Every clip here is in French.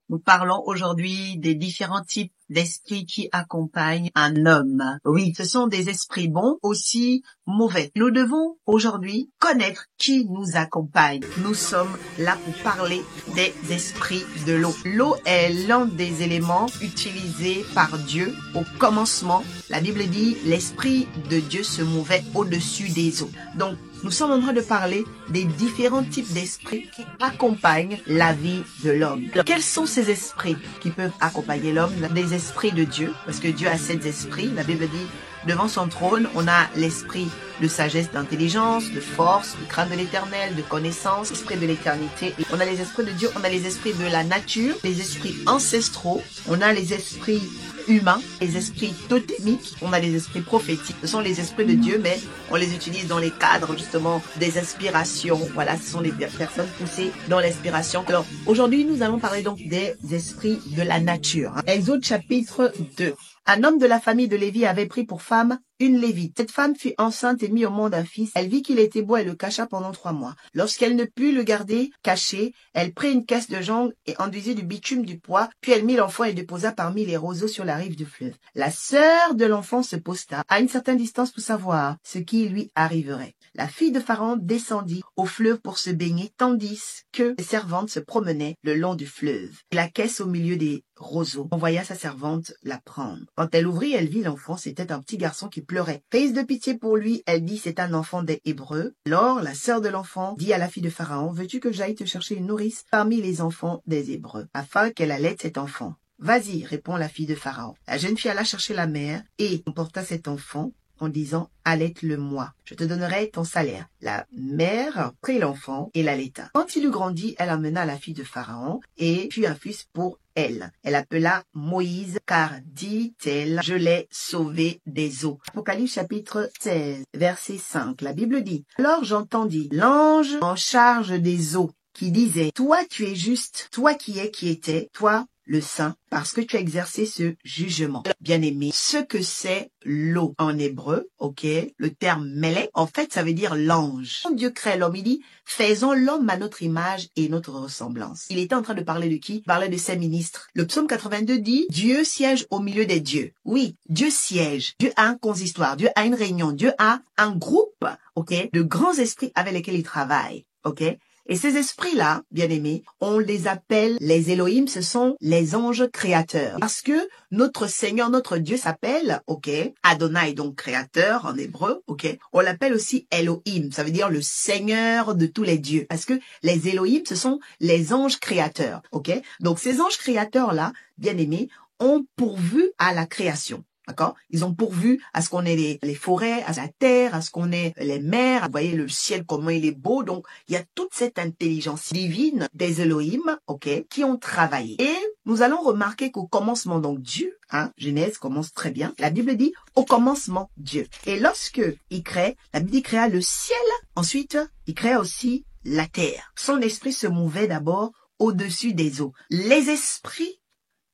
Nous parlons aujourd'hui des différents types d'esprits qui accompagnent un homme. Oui, ce sont des esprits bons, aussi mauvais. Nous devons aujourd'hui connaître qui nous accompagne. Nous sommes là pour parler des esprits de l'eau. L'eau est l'un des éléments utilisés par Dieu au commencement. La Bible dit, l'esprit de Dieu se mouvait au-dessus des eaux. Donc, nous sommes en train de parler des différents types d'esprits qui accompagnent la vie de l'homme. Quels sont ces esprits qui peuvent accompagner l'homme? Des esprits de Dieu, parce que Dieu a 7 esprits. La Bible dit, devant son trône, on a l'esprit de sagesse, d'intelligence, de force, de crainte de l'éternel, de connaissance, l'esprit de l'éternité. On a les esprits de Dieu, on a les esprits de la nature, les esprits ancestraux, on a les esprits humains, les esprits totémiques, on a les esprits prophétiques. Ce sont les esprits de Dieu, mais on les utilise dans les cadres justement des inspirations. Voilà, ce sont les personnes poussées dans l'inspiration. Alors aujourd'hui, nous allons parler donc des esprits de la nature. Exode chapitre 2. Un homme de la famille de Lévi avait pris pour femme une Lévite. Cette femme fut enceinte et mit au monde un fils. Elle vit qu'il était beau et le cacha pendant 3 mois. Lorsqu'elle ne put le garder caché, elle prit une caisse de jonc et enduisit du bitume du poids, puis elle mit l'enfant et déposa parmi les roseaux sur la rive du fleuve. La sœur de l'enfant se posta à une certaine distance pour savoir ce qui lui arriverait. La fille de Pharaon descendit au fleuve pour se baigner, tandis que les servantes se promenaient le long du fleuve. Et la caisse au milieu des roseaux envoya sa servante la prendre. Quand elle ouvrit, elle vit l'enfant, c'était un petit garçon qui pleurait. Prise de pitié pour lui, elle dit, c'est un enfant des Hébreux. Alors, la sœur de l'enfant dit à la fille de Pharaon, veux-tu que j'aille te chercher une nourrice parmi les enfants des Hébreux, afin qu'elle allaite cet enfant? Vas-y, répond la fille de Pharaon. La jeune fille alla chercher la mère et emporta cet enfant en disant, allaite-le-moi, je te donnerai ton salaire. La mère prit l'enfant et l'allaita. Quand il eut grandi, elle amena la fille de Pharaon et fut un fils pour elle. Elle appela Moïse, car dit-elle, je l'ai sauvé des eaux. Apocalypse chapitre 16, verset 5. La Bible dit, alors j'entendis l'ange en charge des eaux qui disait, toi tu es juste, toi qui étais, toi le saint, parce que tu as exercé ce jugement. Bien-aimé, ce que c'est l'eau en hébreu, ok, le terme Melech, en fait, ça veut dire l'ange. Quand Dieu crée l'homme, il dit, faisons l'homme à notre image et notre ressemblance. Il était en train de parler de qui? Il parlait de ses ministres. Le psaume 82 dit, Dieu siège au milieu des dieux. Oui, Dieu siège. Dieu a un consistoire. Dieu a une réunion. Dieu a un groupe, ok, de grands esprits avec lesquels il travaille, ok. Et ces esprits-là, bien-aimés, on les appelle les Elohim, ce sont les anges créateurs. Parce que notre Seigneur, notre Dieu s'appelle, ok, Adonai, donc créateur en hébreu, ok. On l'appelle aussi Elohim, ça veut dire le Seigneur de tous les dieux. Parce que les Elohim, ce sont les anges créateurs, ok. Donc ces anges créateurs-là, bien-aimés, ont pourvu à la création. D'accord? Ils ont pourvu à ce qu'on ait les forêts, à la terre, à ce qu'on ait les mers. Vous voyez le ciel, comment il est beau. Donc, il y a toute cette intelligence divine des Elohim, ok, qui ont travaillé. Et nous allons remarquer qu'au commencement, donc Dieu, Genèse commence très bien. La Bible dit, au commencement, Dieu. Et lorsque il crée, la Bible dit, créa le ciel. Ensuite, il créa aussi la terre. Son esprit se mouvait d'abord au-dessus des eaux. Les esprits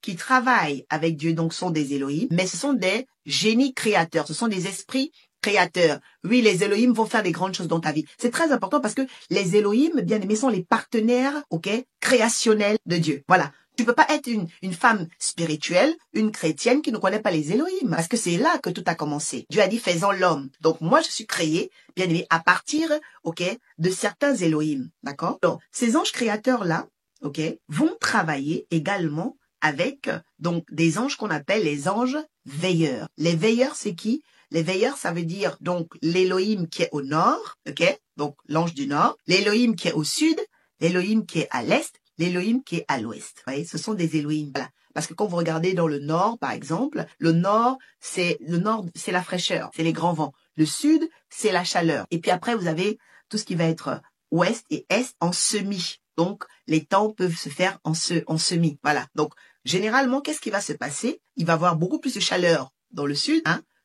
qui travaillent avec Dieu, donc sont des Elohim, mais ce sont des génies créateurs, ce sont des esprits créateurs. Oui, les Elohim vont faire des grandes choses dans ta vie. C'est très important parce que les Elohim, bien aimés, sont les partenaires, ok, créationnels de Dieu. Voilà. Tu peux pas être une femme spirituelle, une chrétienne qui ne connaît pas les Elohim, parce que c'est là que tout a commencé. Dieu a dit, faisons l'homme. Donc moi, je suis créée, bien aimé, à partir, ok, de certains Elohim, d'accord? Donc, ces anges créateurs-là, ok, vont travailler également avec donc des anges qu'on appelle les anges veilleurs. Les veilleurs, c'est qui? Les veilleurs, ça veut dire donc l'Élohim qui est au nord, ok? Donc l'ange du nord, l'Élohim qui est au sud, l'Élohim qui est à l'est, l'Élohim qui est à l'ouest. Vous voyez, ce sont des Élohim. Voilà. Parce que quand vous regardez dans le nord, par exemple, le nord, c'est la fraîcheur, c'est les grands vents. Le sud, c'est la chaleur. Et puis après, vous avez tout ce qui va être ouest et est en semi. Donc, les temps peuvent se faire en semi. Voilà. Donc, généralement, qu'est-ce qui va se passer? Il va y avoir beaucoup plus de chaleur dans le sud,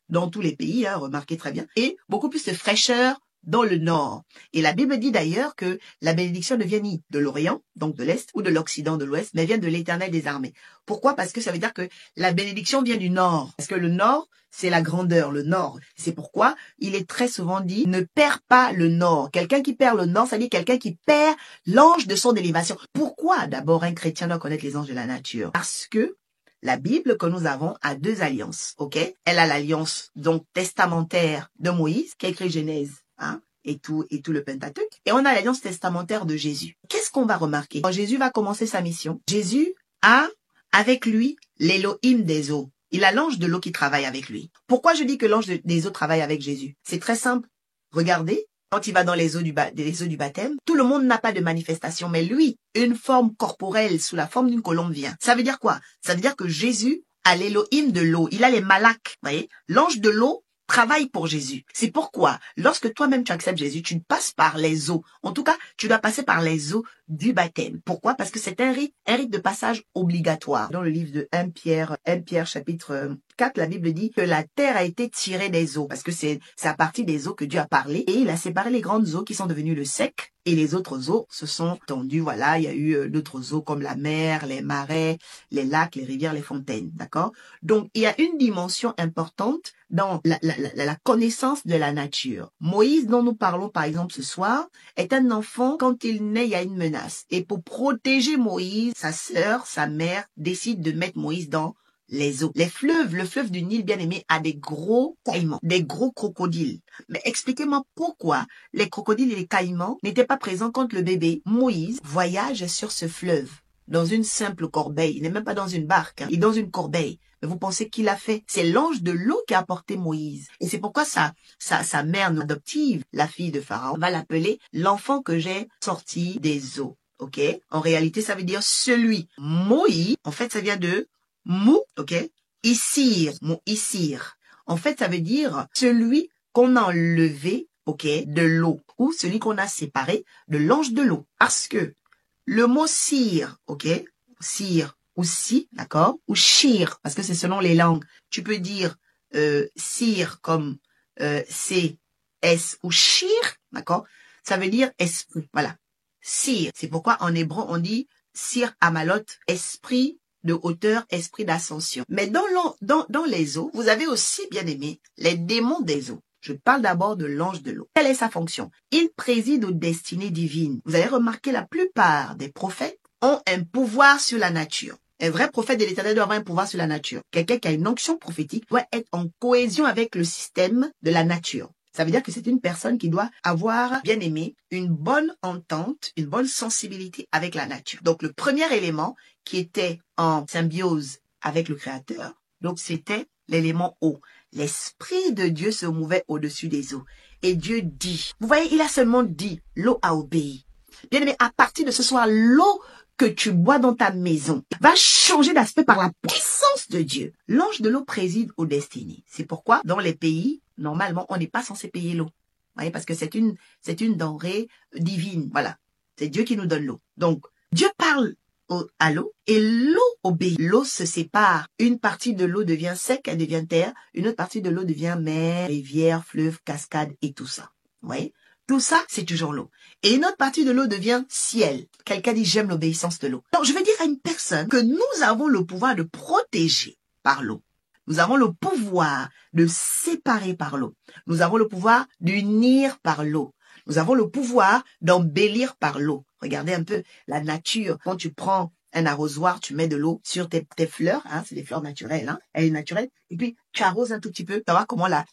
dans tous les pays, remarquez très bien, et beaucoup plus de fraîcheur dans le nord. Et la Bible dit d'ailleurs que la bénédiction ne vient ni de l'Orient, donc de l'Est, ou de l'Occident, de l'Ouest, mais vient de l'Éternel des armées. Pourquoi? Parce que ça veut dire que la bénédiction vient du nord. Parce que le nord, c'est la grandeur, le nord. C'est pourquoi il est très souvent dit, ne perds pas le nord. Quelqu'un qui perd le nord, ça dit quelqu'un qui perd l'ange de son élévation. Pourquoi d'abord un chrétien doit connaître les anges de la nature? Parce que la Bible que nous avons a deux alliances, ok? Elle a l'alliance donc testamentaire de Moïse, qui a écrit Genèse, hein, et tout le Pentateuque. Et on a l'alliance testamentaire de Jésus. Qu'est-ce qu'on va remarquer? Quand Jésus va commencer sa mission, Jésus a avec lui l'Élohim des eaux. Il a l'ange de l'eau qui travaille avec lui. Pourquoi je dis que l'ange des eaux travaille avec Jésus? C'est très simple. Regardez, quand il va dans les eaux du baptême, tout le monde n'a pas de manifestation, mais lui, une forme corporelle sous la forme d'une colombe vient. Ça veut dire quoi? Ça veut dire que Jésus a l'Élohim de l'eau. Il a les malaks, vous voyez? L'ange de l'eau travaille pour Jésus. C'est pourquoi, lorsque toi-même tu acceptes Jésus, tu passes par les eaux. En tout cas, tu dois passer par les eaux du baptême. Pourquoi? Parce que c'est un rite de passage obligatoire. Dans le livre de 1 Pierre chapitre 4, la Bible dit que la terre a été tirée des eaux, parce que c'est à partir des eaux que Dieu a parlé, et il a séparé les grandes eaux qui sont devenues le sec, et les autres eaux se sont tendues. Voilà, il y a eu d'autres eaux comme la mer, les marais, les lacs, les rivières, les fontaines, d'accord? Donc, il y a une dimension importante dans la connaissance de la nature. Moïse, dont nous parlons par exemple ce soir, est un enfant, quand il naît, il y a une menace. Et pour protéger Moïse, sa sœur, sa mère, décide de mettre Moïse dans les eaux. Le fleuve du Nil, bien aimé, a des gros caïmans, des gros crocodiles. Mais expliquez-moi pourquoi les crocodiles et les caïmans n'étaient pas présents quand le bébé Moïse voyage sur ce fleuve dans une simple corbeille. Il n'est même pas dans une barque, hein. Il est dans une corbeille. Mais vous pensez qu'il a fait? C'est l'ange de l'eau qui a apporté Moïse. Et c'est pourquoi sa mère adoptive, la fille de Pharaon, va l'appeler l'enfant que j'ai sorti des eaux. Ok? En réalité, ça veut dire celui. Moïse, en fait, ça vient de mou, ok? Issir, mot issir. En fait, ça veut dire celui qu'on a enlevé, ok, de l'eau, ou celui qu'on a séparé de l'ange de l'eau. Parce que le mot sire, ok, sire ou si, d'accord, ou shir, parce que c'est selon les langues. Tu peux dire sire comme C, S ou shir, d'accord? Ça veut dire esprit, voilà. Sire, c'est pourquoi en hébreu on dit sir amalot, esprit de hauteur, esprit d'ascension. Mais dans les eaux, vous avez aussi, bien aimé, les démons des eaux. Je parle d'abord de l'ange de l'eau. Quelle est sa fonction? Il préside aux destinées divines. Vous avez remarqué, la plupart des prophètes ont un pouvoir sur la nature. Un vrai prophète de l'Éternel doit avoir un pouvoir sur la nature. Quelqu'un qui a une onction prophétique doit être en cohésion avec le système de la nature. Ça veut dire que c'est une personne qui doit avoir, bien aimé, une bonne entente, une bonne sensibilité avec la nature. Donc, le premier élément qui était en symbiose avec le Créateur, donc c'était l'élément eau. L'Esprit de Dieu se mouvait au-dessus des eaux. Et Dieu dit, vous voyez, il a seulement dit, l'eau a obéi. Bien aimé, à partir de ce soir, l'eau que tu bois dans ta maison va changer d'aspect par la puissance de Dieu. L'ange de l'eau préside aux destinées. C'est pourquoi, dans les pays, normalement, on n'est pas censé payer l'eau. Vous voyez, parce que c'est une denrée divine. Voilà. C'est Dieu qui nous donne l'eau. Donc, Dieu parle à l'eau et l'eau obéit. L'eau se sépare. Une partie de l'eau devient sec, elle devient terre. Une autre partie de l'eau devient mer, rivière, fleuve, cascade et tout ça. Vous voyez? Tout ça, c'est toujours l'eau. Et une autre partie de l'eau devient ciel. Quelqu'un dit, j'aime l'obéissance de l'eau. Donc, je veux dire à une personne que nous avons le pouvoir de protéger par l'eau. Nous avons le pouvoir de séparer par l'eau. Nous avons le pouvoir d'unir par l'eau. Nous avons le pouvoir d'embellir par l'eau. Regardez un peu la nature. Quand tu prends un arrosoir, tu mets de l'eau sur tes fleurs, hein, c'est des fleurs naturelles, hein, elle est naturelle, et puis tu arroses un tout petit peu, tu vois comment la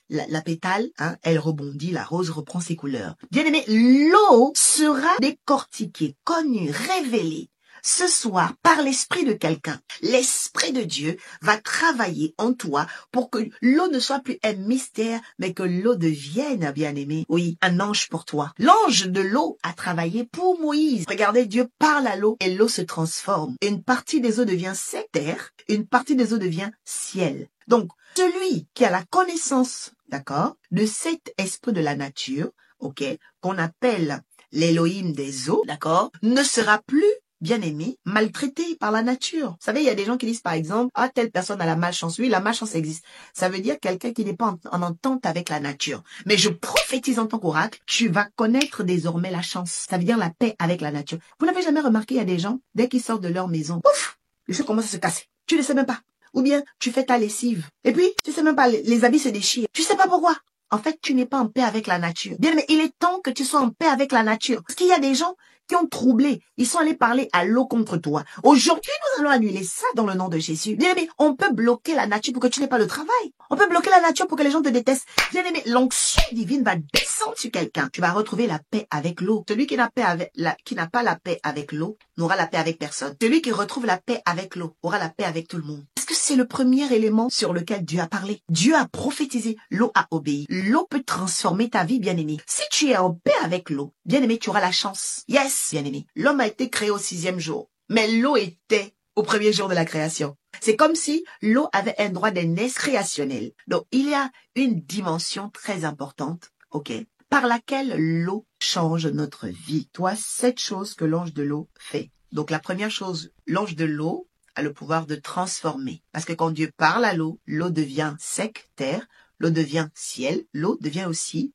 pétale, hein, elle rebondit, la rose reprend ses couleurs. Bien aimé, l'eau sera décortiquée, connue, révélée ce soir par l'esprit de quelqu'un. L'esprit de Dieu va travailler en toi pour que l'eau ne soit plus un mystère, mais que l'eau devienne, bien aimé, oui, un ange pour toi. L'ange de l'eau a travaillé pour Moïse. Regardez, Dieu parle à l'eau et l'eau se transforme. Une partie des eaux devient sec, terre, une partie des eaux devient ciel. Donc, celui qui a la connaissance, d'accord, de cet esprit de la nature, ok, qu'on appelle l'Élohim des eaux, d'accord, ne sera plus bien-aimé, maltraité par la nature. Vous savez, il y a des gens qui disent par exemple, ah, telle personne a la malchance. Oui, la malchance existe. Ça veut dire quelqu'un qui n'est pas en entente avec la nature. Mais je prophétise en tant qu'oracle, tu vas connaître désormais la chance. Ça veut dire la paix avec la nature. Vous n'avez jamais remarqué, il y a des gens, dès qu'ils sortent de leur maison, ouf, les choses commencent à se casser. Tu ne sais même pas. Ou bien, tu fais ta lessive. Et puis, tu sais même pas, les habits se déchirent. Tu sais pas pourquoi. En fait, tu n'es pas en paix avec la nature. Bien, mais il est temps que tu sois en paix avec la nature. Parce qu'il y a des gens qui ont troublé. Ils sont allés parler à l'eau contre toi. Aujourd'hui, nous allons annuler ça dans le nom de Jésus. Bien aimé, on peut bloquer la nature pour que tu n'aies pas de travail. On peut bloquer la nature pour que les gens te détestent. Bien aimé, l'onction divine va descendre sur quelqu'un. Tu vas retrouver la paix avec l'eau. Celui qui n'a pas la paix avec l'eau n'aura la paix avec personne. Celui qui retrouve la paix avec l'eau aura la paix avec tout le monde. Est-ce que c'est le premier élément sur lequel Dieu a parlé? Dieu a prophétisé, l'eau a obéi. L'eau peut transformer ta vie, bien-aimé. Si tu es en paix avec l'eau, bien-aimé, tu auras la chance. Yes, bien-aimé. L'homme a été créé au 6e jour, mais l'eau était au 1er jour de la création. C'est comme si l'eau avait un droit d'aînesse créationnel. Donc, il y a une dimension très importante, ok, par laquelle l'eau change notre vie. Toi, 7 choses que l'ange de l'eau fait. Donc, la première chose, l'ange de l'eau a le pouvoir de transformer. Parce que quand Dieu parle à l'eau, l'eau devient sec, terre, l'eau devient ciel, l'eau devient aussi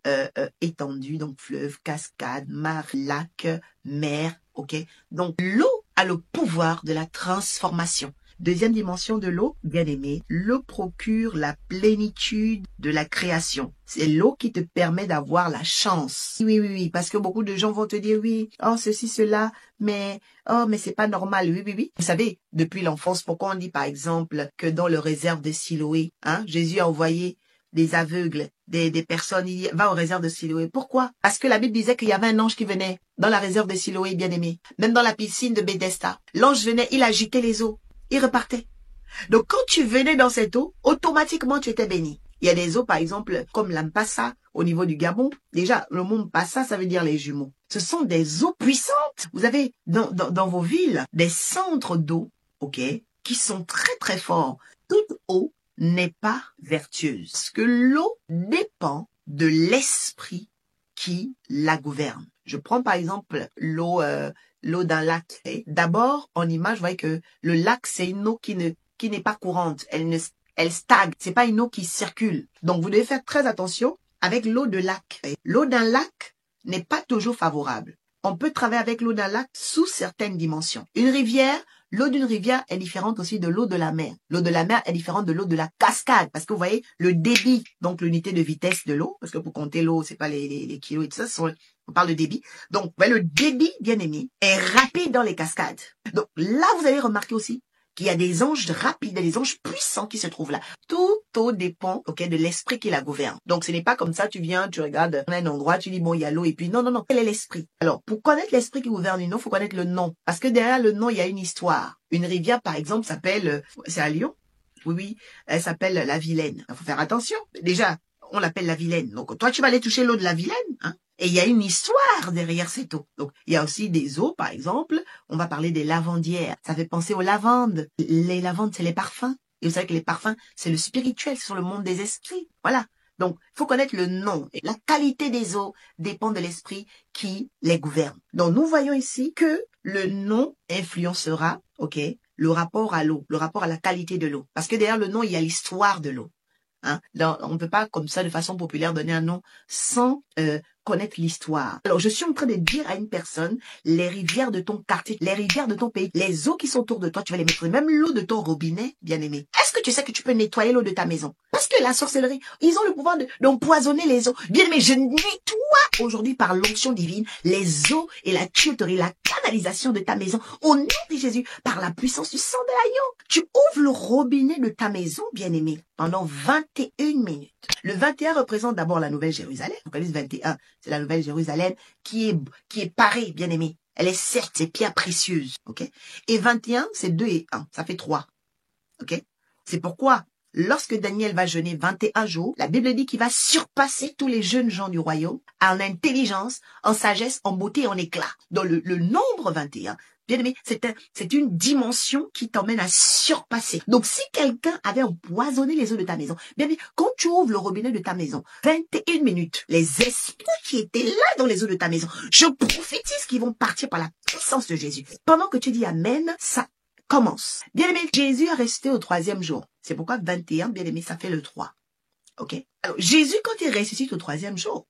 étendue, donc fleuve, cascade, mare, lac, mer, ok. Donc l'eau a le pouvoir de la transformation. Deuxième dimension de l'eau, bien-aimé, l'eau procure la plénitude de la création. C'est l'eau qui te permet d'avoir la chance. Oui, parce que beaucoup de gens vont te dire, oui, oh, ceci, cela, mais c'est pas normal, oui. Vous savez, depuis l'enfance, pourquoi on dit par exemple que dans le réserve de Siloé, Jésus a envoyé des aveugles, des personnes, il va au réserve de Siloé. Pourquoi? Parce que la Bible disait qu'il y avait un ange qui venait dans la réserve de Siloé, bien-aimé. Même dans la piscine de Bethesda. L'ange venait, il agitait les eaux. Il repartait. Donc quand tu venais dans cette eau, automatiquement tu étais béni. Il y a des eaux, par exemple, comme l'Ampassa, au niveau du Gabon. Déjà, le mot Mpassa, ça veut dire les jumeaux. Ce sont des eaux puissantes. Vous avez dans vos villes des centres d'eau, ok, qui sont très très forts. Toute eau n'est pas vertueuse. Parce que l'eau dépend de l'esprit qui la gouverne. Je prends par exemple l'eau d'un lac. D'abord, en image, vous voyez que le lac, c'est une eau qui n'est pas courante. Elle stagne. C'est pas une eau qui circule. Donc, vous devez faire très attention avec l'eau de lac. L'eau d'un lac n'est pas toujours favorable. On peut travailler avec l'eau d'un lac sous certaines dimensions. Une rivière, l'eau d'une rivière est différente aussi de l'eau de la mer. L'eau de la mer est différente de l'eau de la cascade. Parce que vous voyez, le débit, donc l'unité de vitesse de l'eau, parce que pour compter l'eau, c'est pas les kilos et tout ça, on parle de débit. Donc, vous voyez, le débit, bien aimé, est rapide dans les cascades. Donc là, vous allez remarquer aussi qu'il y a des anges rapides, des anges puissants qui se trouvent là. Tout dépend, ok, de l'esprit qui la gouverne. Donc, ce n'est pas comme ça, tu viens, tu regardes un endroit, tu dis, bon, il y a l'eau, et puis non. Quel est l'esprit? Alors, pour connaître l'esprit qui gouverne une eau, il faut connaître le nom. Parce que derrière le nom, il y a une histoire. Une rivière, par exemple, s'appelle, c'est à Lyon? Oui, elle s'appelle la Vilaine. Il faut faire attention. Déjà, on l'appelle la Vilaine. Donc, toi, tu vas aller toucher l'eau de la Vilaine, Et il y a une histoire derrière cette eau. Donc, il y a aussi des eaux, par exemple. On va parler des lavandières. Ça fait penser aux lavandes. Les lavandes, c'est les parfums. Et vous savez que les parfums, c'est le spirituel, c'est sur le monde des esprits. Voilà. Donc, il faut connaître le nom. Et la qualité des eaux dépend de l'esprit qui les gouverne. Donc, nous voyons ici que le nom influencera, ok, le rapport à l'eau, le rapport à la qualité de l'eau. Parce que derrière le nom, il y a l'histoire de l'eau. On ne peut pas, comme ça, de façon populaire, donner un nom sans connaître l'histoire. Alors, je suis en train de dire à une personne, les rivières de ton quartier, les rivières de ton pays, les eaux qui sont autour de toi, tu vas les mettre, même l'eau de ton robinet, bien aimé. Est-ce que tu sais que tu peux nettoyer l'eau de ta maison? Parce que la sorcellerie, ils ont le pouvoir d'empoisonner les eaux. Bien aimé, je nettoie aujourd'hui par l'onction divine les eaux et la tuyauterie, la canalisation de ta maison. Au nom de Jésus, par la puissance du sang de l'agneau. Tu ouvres le robinet de ta maison, bien aimé, pendant 21 minutes. Le 21 représente d'abord la Nouvelle Jérusalem. On connaît 21, c'est la Nouvelle Jérusalem qui est parée, bien aimée. Elle est certes, c'est pierre précieuse, ok? Et 21, c'est 2 et 1, ça fait 3, ok? C'est pourquoi, lorsque Daniel va jeûner 21 jours, la Bible dit qu'il va surpasser tous les jeunes gens du royaume en intelligence, en sagesse, en beauté et en éclat. Dans le nombre 21, Bien aimé, c'est une dimension qui t'emmène à surpasser. Donc, si quelqu'un avait empoisonné les eaux de ta maison, bien aimé, quand tu ouvres le robinet de ta maison, 21 minutes, les esprits qui étaient là dans les eaux de ta maison, je prophétise qu'ils vont partir par la puissance de Jésus. Pendant que tu dis Amen, ça commence. Bien aimé, Jésus est resté au 3e jour. C'est pourquoi 21, bien aimé, ça fait le 3. Ok? Alors, Jésus, quand il ressuscite au 3e jour,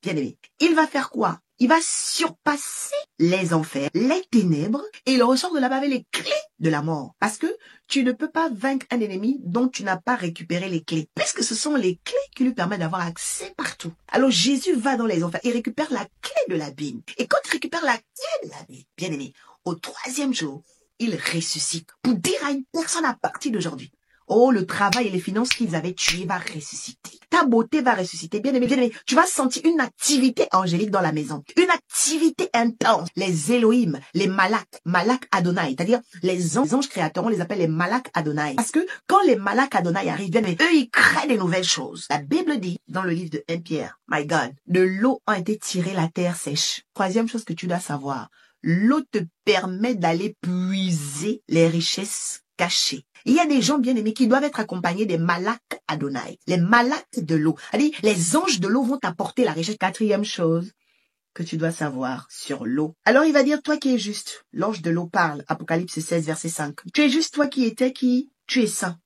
bien aimé, il va faire quoi? Il va surpasser les enfers, les ténèbres, et il ressort de là-bas avec les clés de la mort. Parce que tu ne peux pas vaincre un ennemi dont tu n'as pas récupéré les clés. Puisque ce sont les clés qui lui permettent d'avoir accès partout. Alors Jésus va dans les enfers, il récupère la clé de l'abîme. Et quand il récupère la clé de l'abîme, bien aimé, au 3e jour, il ressuscite pour dire à une personne à partir d'aujourd'hui, oh, le travail et les finances qu'ils avaient tuées va ressusciter. Ta beauté va ressusciter. Bien aimé, tu vas sentir une activité angélique dans la maison. Une activité intense. Les Elohim, les Malak Adonai, c'est-à-dire les anges créateurs, on les appelle les Malak Adonai. Parce que quand les Malak Adonai arrivent, bien aimé, eux, ils créent des nouvelles choses. La Bible dit, dans le livre de 1 Pierre, my God, de l'eau a été tirée, la terre sèche. 3e chose que tu dois savoir, l'eau te permet d'aller puiser les richesses cachées. Il y a des gens bien aimés qui doivent être accompagnés des Malak Adonai, les Malak de l'eau. C'est-à-dire, les anges de l'eau vont t'apporter la richesse. 4e chose que tu dois savoir sur l'eau. Alors il va dire, toi qui es juste, l'ange de l'eau parle, Apocalypse 16, verset 5. Tu es juste, toi qui étais qui, tu es saint.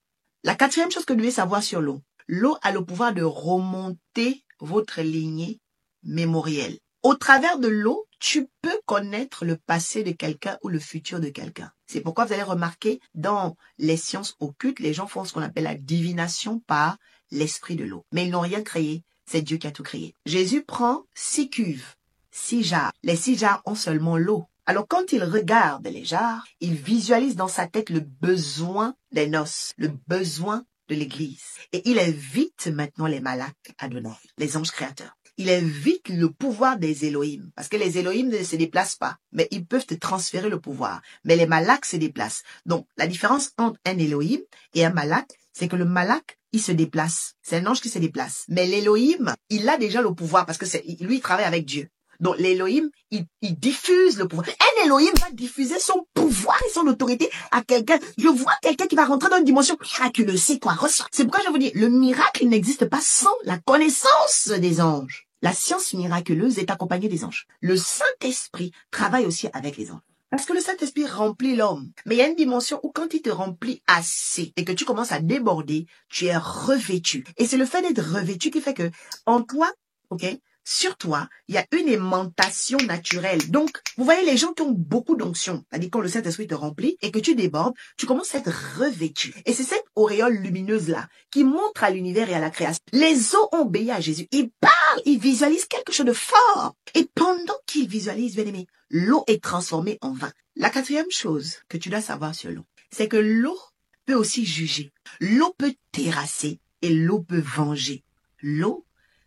La 4e chose que vous devez savoir sur l'eau. L'eau a le pouvoir de remonter votre lignée mémorielle. Au travers de l'eau, tu peux connaître le passé de quelqu'un ou le futur de quelqu'un. C'est pourquoi vous allez remarquer, dans les sciences occultes, les gens font ce qu'on appelle la divination par l'esprit de l'eau. Mais ils n'ont rien créé, c'est Dieu qui a tout créé. Jésus prend 6 cuves, 6 jarres. Les 6 jarres ont seulement l'eau. Alors quand il regarde les jarres, il visualise dans sa tête le besoin des noces, le besoin de l'église. Et il invite maintenant les Malak Adonai, les anges créateurs. Il invite le pouvoir des Elohim. Parce que les Elohim ne se déplacent pas. Mais ils peuvent te transférer le pouvoir. Mais les Malak se déplacent. Donc, la différence entre un Elohim et un Malak, c'est que le Malak, il se déplace. C'est un ange qui se déplace. Mais l'Elohim, il a déjà le pouvoir parce que lui, il travaille avec Dieu. Donc, l'Elohim, il diffuse le pouvoir. Un Elohim va diffuser son pouvoir et son autorité à quelqu'un. Je vois quelqu'un qui va rentrer dans une dimension miraculeuse. C'est quoi? Ressent. C'est pourquoi je vous dis, le miracle n'existe pas sans la connaissance des anges. La science miraculeuse est accompagnée des anges. Le Saint-Esprit travaille aussi avec les anges. Parce que le Saint-Esprit remplit l'homme. Mais il y a une dimension où quand il te remplit assez et que tu commences à déborder, tu es revêtu. Et c'est le fait d'être revêtu qui fait que en toi, ok, sur toi, il y a une aimantation naturelle. Donc, vous voyez les gens qui ont beaucoup d'onction, c'est-à-dire quand le Saint-Esprit te remplit et que tu débordes, tu commences à être revêtu. Et c'est cette auréole lumineuse-là qui montre à l'univers et à la création. Les eaux ont obéi à Jésus. Ils parlent, ils visualisent quelque chose de fort. Et pendant qu'ils visualisent, bien aimé, l'eau est transformée en vin. La 4e chose que tu dois savoir sur l'eau, c'est que l'eau peut aussi juger. L'eau peut terrasser et l'eau peut venger. L'eau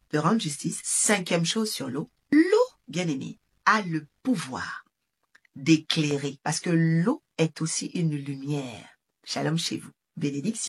peut rendre justice. 5e chose sur l'eau. L'eau, bien aimée, a le pouvoir d'éclairer parce que l'eau est aussi une lumière. Shalom chez vous. Bénédiction.